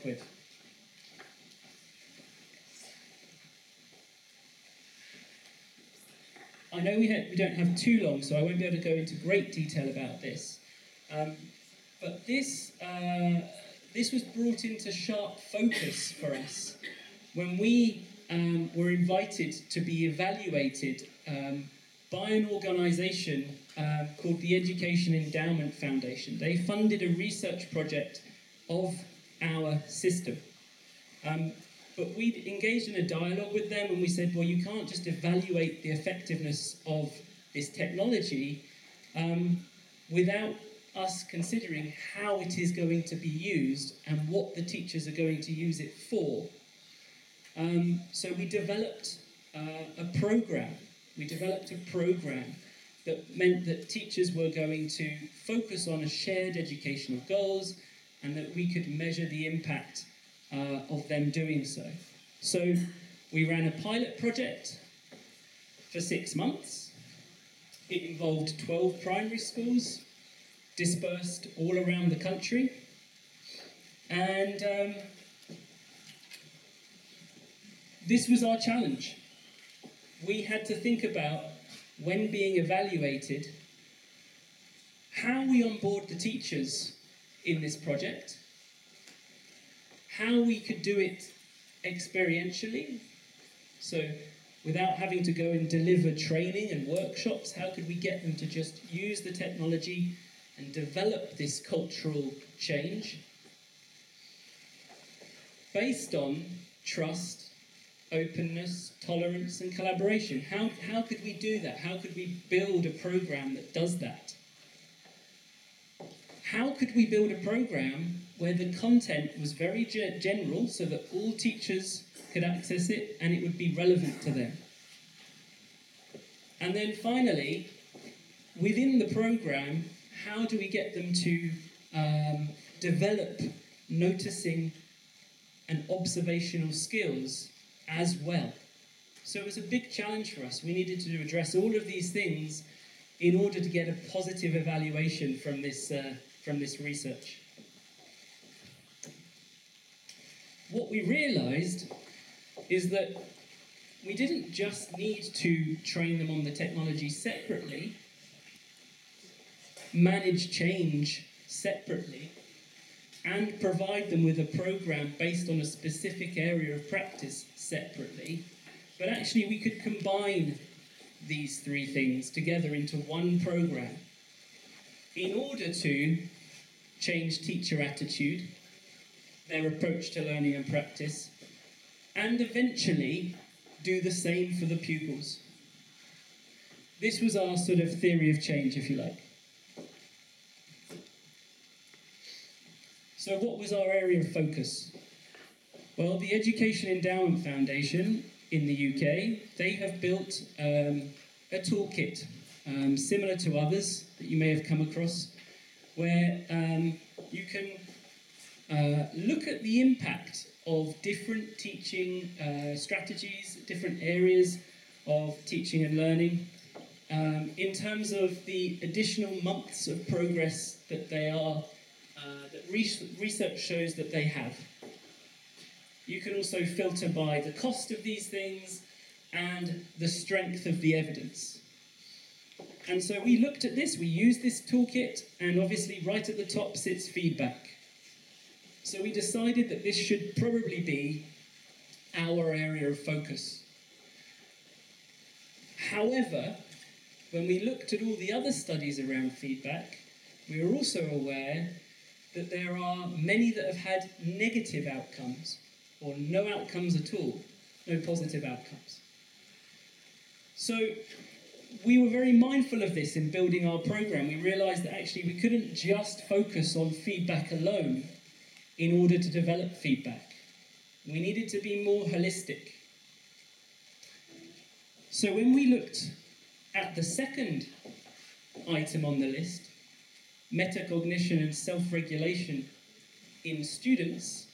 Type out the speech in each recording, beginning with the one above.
work with. I know we don't have too long, so I won't be able to go into great detail about this. But this was brought into sharp focus for us when we were invited to be evaluated by an organisation called the Education Endowment Foundation. They funded a research project of our system. But we engaged in a dialogue with them and we said, well, you can't just evaluate the effectiveness of this technology without us considering how it is going to be used and what the teachers are going to use it for. So we developed a program. We developed a program that meant that teachers were going to focus on a shared educational goals and that we could measure the impact of them doing so. So we ran a pilot project for 6 months. It involved 12 primary schools dispersed all around the country. And this was our challenge. We had to think about, when being evaluated, how we onboard the teachers in this project, how we could do it experientially, so without having to go and deliver training and workshops, how could we get them to just use the technology and develop this cultural change based on trust, openness, tolerance and collaboration. How could we do that? How could we build a program that does that? How could we build a program where the content was very general so that all teachers could access it and it would be relevant to them? And then finally, within the program, how do we get them to develop noticing and observational skills as well? So it was a big challenge for us. We needed to address all of these things in order to get a positive evaluation from this research. What we realised is that we didn't just need to train them on the technology separately, manage change separately, and provide them with a program based on a specific area of practice separately, but actually we could combine these three things together into one program in order to change teacher attitude, their approach to learning and practice, and eventually do the same for the pupils. This was our sort of theory of change, if you like. So what was our area of focus? Well, the Education Endowment Foundation in the UK, they have built a toolkit similar to others that you may have come across, where you can look at the impact of different teaching strategies, different areas of teaching and learning, in terms of the additional months of progress that they are, that research shows that they have. You can also filter by the cost of these things and the strength of the evidence. And so we looked at this, we used this toolkit, and obviously right at the top sits feedback. So we decided that this should probably be our area of focus. However, when we looked at all the other studies around feedback, we were also aware that there are many that have had negative outcomes, or no outcomes at all, no positive outcomes. So we were very mindful of this in building our program. We realised that actually we couldn't just focus on feedback alone in order to develop feedback. We needed to be more holistic. So when we looked at the second item on the list, metacognition and self-regulation in students,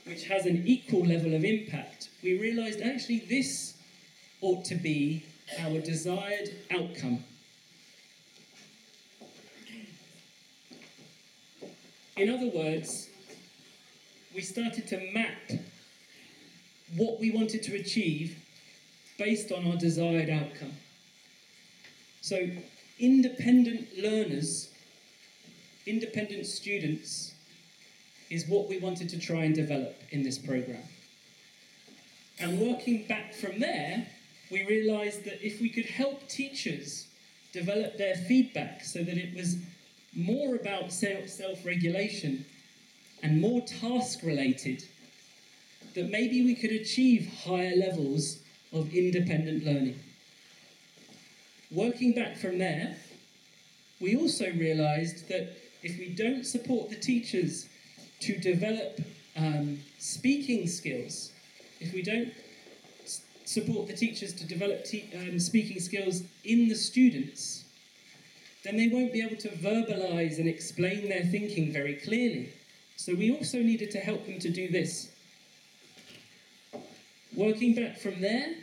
which has an equal level of impact, we realised actually this ought to be our desired outcome. In other words, we started to map what we wanted to achieve based on our desired outcome. So independent learners, independent students, is what we wanted to try and develop in this program. And working back from there, we realised that if we could help teachers develop their feedback so that it was more about self-regulation and more task-related, that maybe we could achieve higher levels of independent learning. Working back from there, we also realised that if we don't support the teachers to develop speaking skills, if we don't support the teachers to develop speaking skills in the students, then they won't be able to verbalise and explain their thinking very clearly. So we also needed to help them to do this. Working back from there,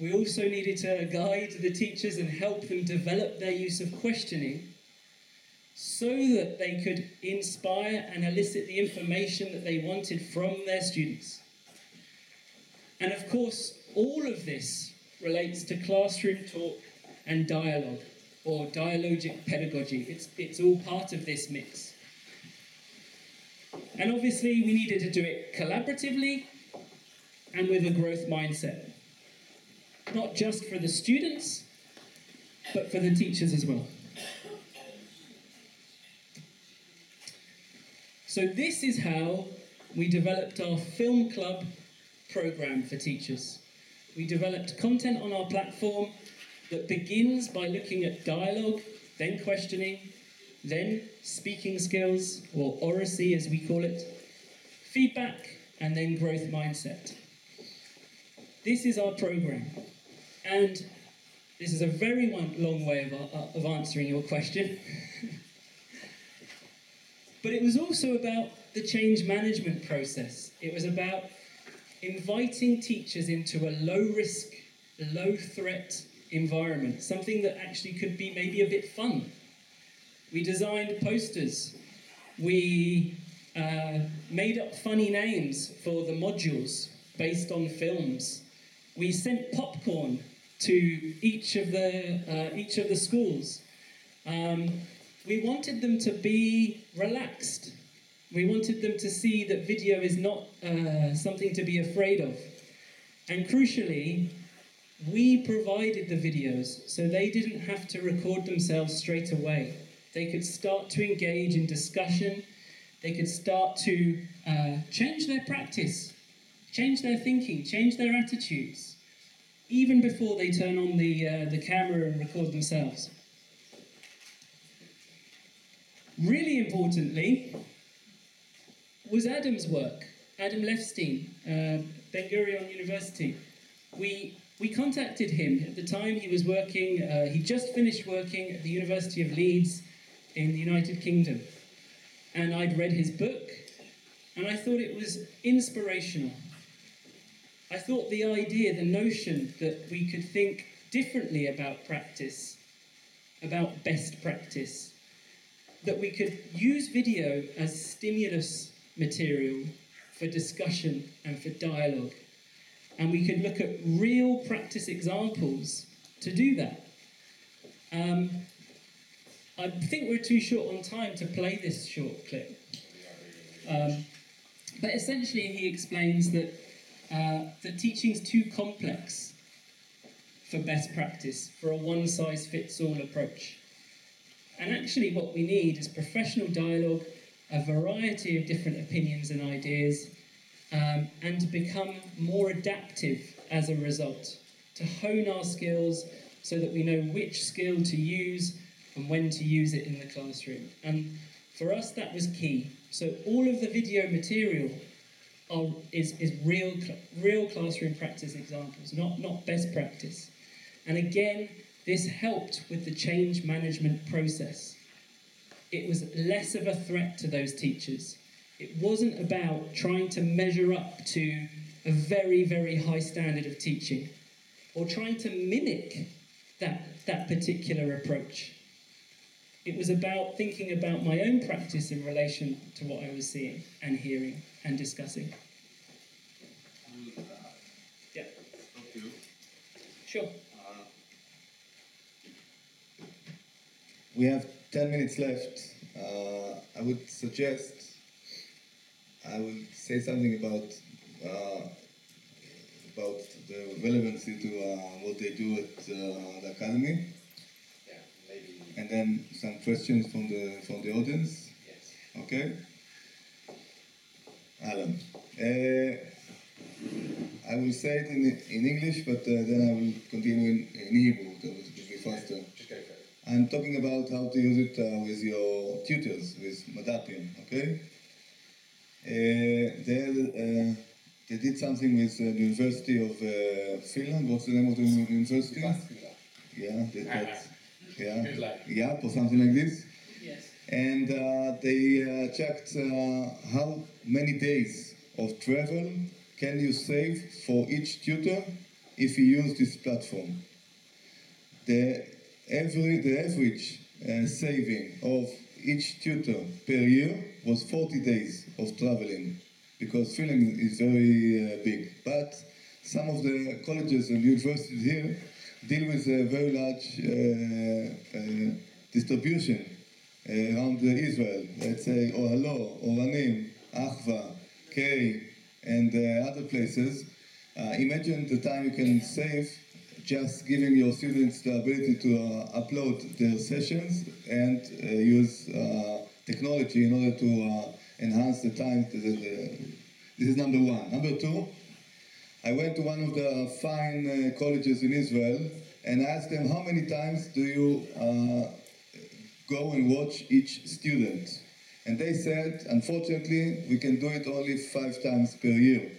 we also needed to guide the teachers and help them develop their use of questioning so that they could inspire and elicit the information that they wanted from their students. And of course, all of this relates to classroom talk and dialogue, or dialogic pedagogy. It's all part of this mix. And obviously, we needed to do it collaboratively and with a growth mindset. Not just for the students, but for the teachers as well. So this is how we developed our film club program for teachers. We developed content on our platform that begins by looking at dialogue, then questioning, then speaking skills, or oracy as we call it, feedback, and then growth mindset. This is our program. And this is a very long way of answering your question. But it was also about the change management process. It was about inviting teachers into a low-risk, low-threat environment, something that actually could be maybe a bit fun. We designed posters. We made up funny names for the modules based on films. We sent popcorn to each of the schools. We wanted them to be relaxed. We wanted them to see that video is not something to be afraid of. And crucially, we provided the videos so they didn't have to record themselves straight away. They could start to engage in discussion. They could start to change their practice, change their thinking, change their attitudes, even before they turn on the camera and record themselves. Really importantly was Adam's work, Adam Lefstein, Ben-Gurion University. We contacted him at the time. He was working, he just finished working at the University of Leeds in the United Kingdom. And I'd read his book, and I thought it was inspirational. I thought the idea, the notion that we could think differently about practice, about best practice, that we could use video as stimulus material for discussion and for dialogue. And we could look at real practice examples to do that. I think we're too short on time to play this short clip. But essentially he explains that teaching's too complex for best practice, for a one-size-fits-all approach. And actually what we need is professional dialogue, a variety of different opinions and ideas, and to become more adaptive as a result, to hone our skills so that we know which skill to use and when to use it in the classroom. And for us that was key. So all of the video material is real classroom practice examples, not best practice. And again, this helped with the change management process. It was less of a threat to those teachers. It wasn't about trying to measure up to a very, very high standard of teaching or trying to mimic that particular approach. It was about thinking about my own practice in relation to what I was seeing and hearing and discussing. Yeah. Thank you. Sure. We have 10 minutes left. I would suggest I will say something about the relevancy to what they do at the academy. Yeah, maybe. And then some questions from the audience. Yes. Okay. Alan. I will say it in English, but then I will continue in Hebrew. That will be faster. Just go for it. I'm talking about how to use it with your tutors, with Madapim, okay? They did something with the University of Finland. What's the name of the university? Yeah, Good luck. yeah, or something like this. Yes. And they checked how many days of travel can you save for each tutor if you use this platform. The average saving of each tutor per year was 40 days of traveling, because Finland is very big. But some of the colleges and universities here deal with a very large distribution around Israel. Let's say Ohalo, Oranim, Achva, Kei, and other places. Imagine the time you can save just giving your students the ability to upload their sessions and use technology in order to enhance the time. This is number one. Number two, I went to one of the fine colleges in Israel and asked them, how many times do you go and watch each student? And they said, unfortunately, we can do it only 5 times per year.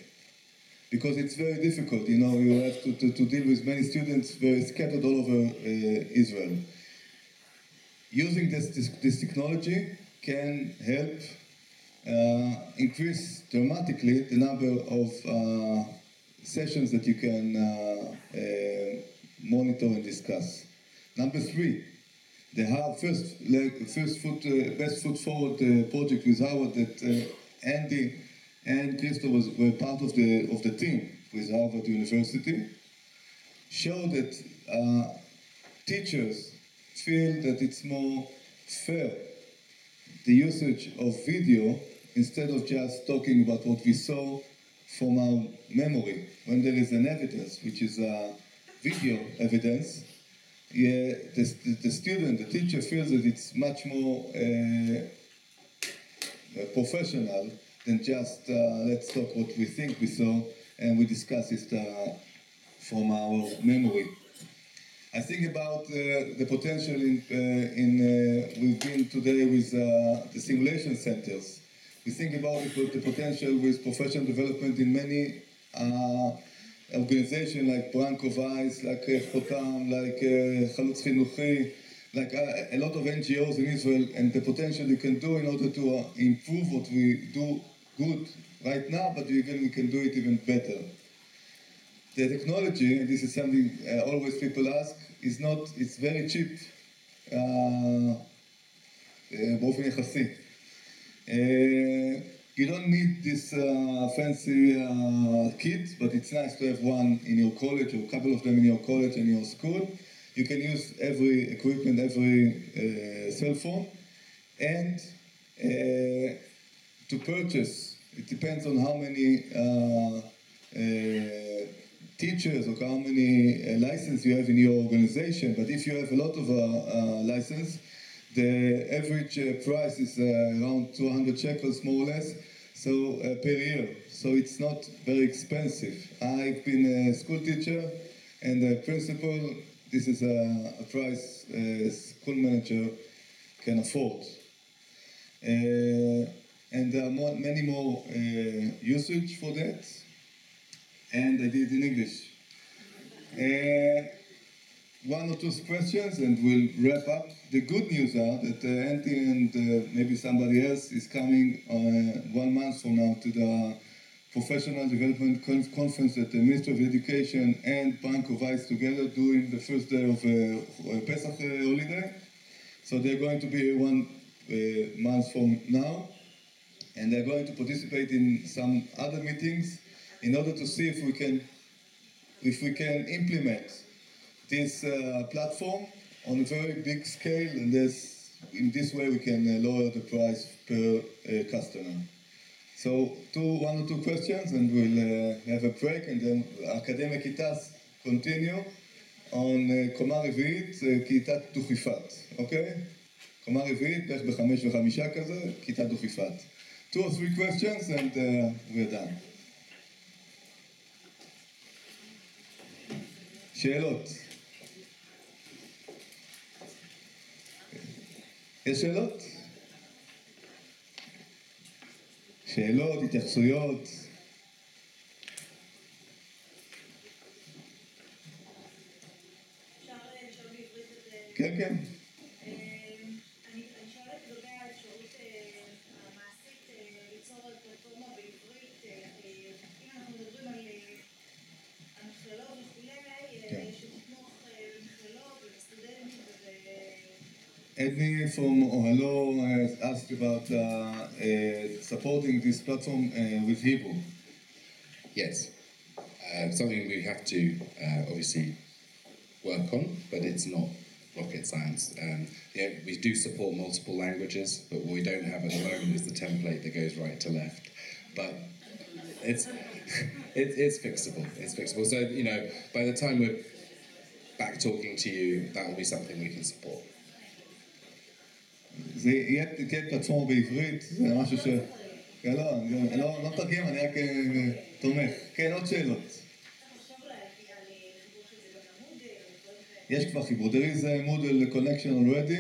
Because it's very difficult, you know, you have to deal with many students very scattered all over Israel. Using this technology can help increase dramatically the number of sessions that you can monitor and discuss. Number 3, the Best Foot Forward project with Howard that Andy and Christo were part of the team with Harvard University, showed that teachers feel that it's more fair, the usage of video, instead of just talking about what we saw from our memory. When there is an evidence, which is video evidence, the student, the teacher feels that it's much more professional than just let's talk what we think we saw and we discuss it from our memory. I think about the potential we've been today with the simulation centers. We think about the potential with professional development in many organizations like Branko Weiss, like Chotam, like Chalutz Chinuchi, like a lot of NGOs in Israel, and the potential you can do in order to improve what we do good right now, but we can do it even better. The technology, and this is something always people ask, it's very cheap. באופן יחסי. You don't need this fancy kit, but it's nice to have one in your college, or a couple of them in your college and your school. You can use every equipment, every cell phone, and to purchase, it depends on how many teachers or how many licenses you have in your organization. But if you have a lot of license, the average price is around 200 shekels, more or less, so per year. So it's not very expensive. I've been a school teacher and a principal. This is a price a school manager can afford. And there are many more usage for that. And I did it in English. 1 or 2 questions and we'll wrap up. The good news are that Antti and maybe somebody else is coming 1 month from now to the Professional Development Conference that the Ministry of Education and Branko Weiss together during the first day of Pesach holiday. So they're going to be 1 month from now, and they're going to participate in some other meetings in order to see if we can implement this platform on a very big scale, and in this way we can lower the price per customer. So 1 or 2 questions, and we'll have a break, and then Academic Kitas continue on קומה רביעית, כיתת דוכיפת, אוקיי? קומה רביעית, בערך ב5 כזה, כיתת דוכיפת. 2 or 3 questions, and we're done. שאלות? יש שאלות? שאלות, התייחסויות? כן, כן. אני שואלת לגבי האפשרות המעשית ליצור פלטפורמה בעברית, אם אנחנו מדברים על המכללות וכולי, שתתמוך במכללות ובסטודנטים Edney from Ohalo has asked about supporting this platform with Hebrew. Yes. Something we have to obviously work on, but it's not rocket science. Yeah, we do support multiple languages, but what we don't have at the moment is the template that goes right to left. But it's fixable. It's fixable. So, you know, by the time we're back talking to you, that will be something we can support. זה יהיה פלטפורמה בעברית, זה משהו ש... לא מתרגם, אני רק תומך. כן, עוד שאלות. יש כבר חיבור. There is a Moodle connection already.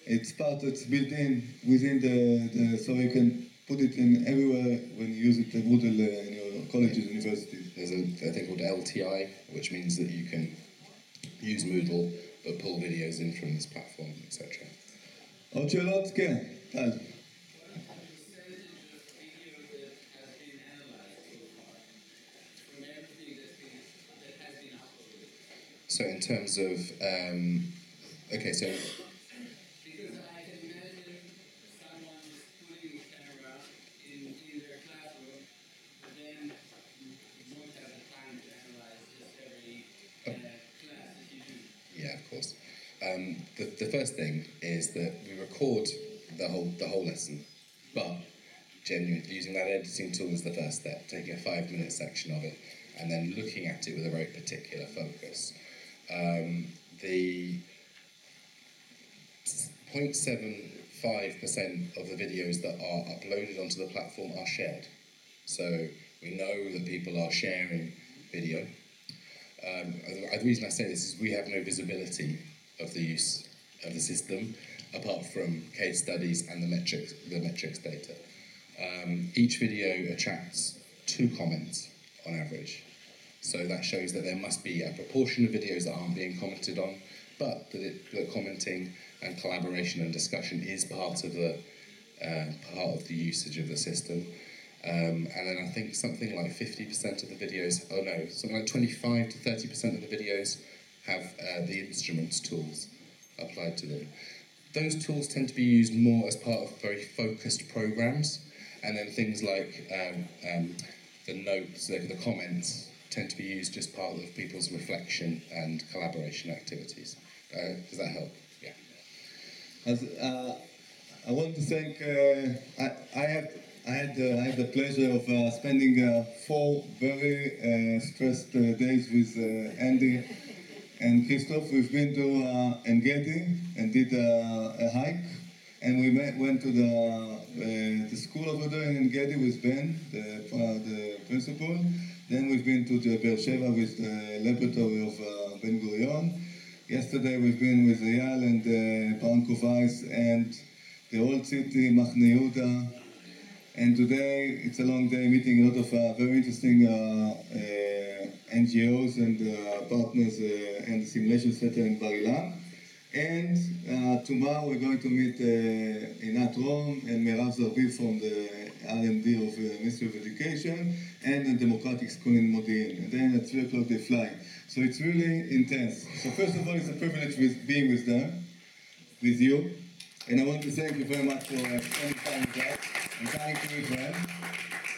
It's built in within the so you can put it in everywhere when you use it, the Moodle in your colleges, universities. There's a thing called LTI, which means that you can use Moodle but pull videos in from this platform, etc. עוד שאלות? כן, טל. So in terms of, okay, so... Because I can imagine someone putting a camera in their classroom, but then you won't have the time to analyze just every class that you do. Yeah, of course. The first thing is that we record the whole lesson, but genuinely using that editing tool is the first step, taking a 5-minute section of it and then looking at it with a very particular focus. The 0.75% of the videos that are uploaded onto the platform are shared. So we know that people are sharing video. The reason I say this is we have no visibility of the use of the system apart from case studies and the metrics data. Each video attracts 2 comments on average. So that shows that there must be a proportion of videos that aren't being commented on, but that commenting and collaboration and discussion is part of the usage of the system. And then I think something like 50% of the videos, something like 25 to 30% of the videos have the instruments tools applied to them. Those tools tend to be used more as part of very focused programs, and then things like the notes, the comments, tend to be used just part of people's reflection and collaboration activities. Does that help? Yeah. I want to thank. I had the pleasure of spending 4 very stressed days with Andy and Christoph. We've been to Engedi and did a hike, and we went to the school over there in Engedi with Ben, the principal. Then we've been to the Be'er Sheva with the laboratory of Ben Gurion. Yesterday we've been with Eyal and Branko Weiss and the old city, Machne Yehuda. And today it's a long day meeting a lot of very interesting NGOs and partners and the simulation center in Bar Ilan. And tomorrow we're going to meet Inat Rom and Merav Zarbi from the R&D of Ministry of Education and the Democratic School in Modi'in. And then at 3 o'clock they fly. So it's really intense. So first of all, it's a privilege being with them, with you. And I want to thank you very much for spending time with us and coming to Israel.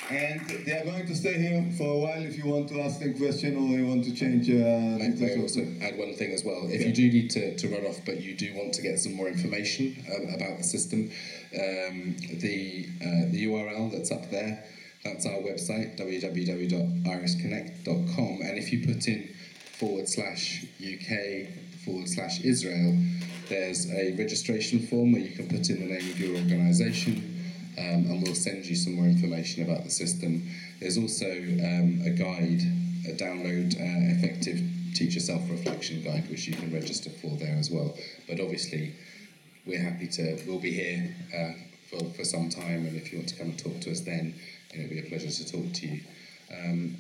And they are going to stay here for a while if you want to ask them a question or you want to change. May I also add one thing as well. If you do need to run off, but you do want to get some more information about the system, the URL that's up there, that's our website, www.irisconnect.com. And if you put in /UK/Israel, there's a registration form where you can put in the name of your organisation. And we'll send you some more information about the system. There's also a guide, a download effective teacher self-reflection guide, which you can register for there as well. But obviously, we'll be here for some time, and if you want to come and talk to us then, it'll be a pleasure to talk to you.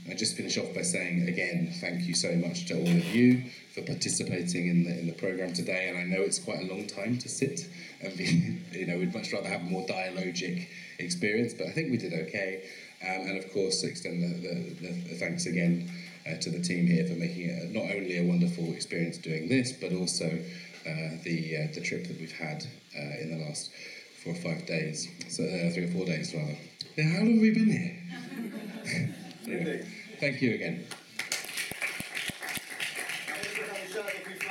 I just finish off by saying again, thank you so much to all of you for participating in the programme today. And I know it's quite a long time to sit and be, we'd much rather have a more dialogic experience, but I think we did okay. And of course, extend the thanks again to the team here for making it not only a wonderful experience doing this, but also the trip that we've had in the last 4 or 5 days, so 3 or 4 days rather. How long have we been here? Anyway, thank you again.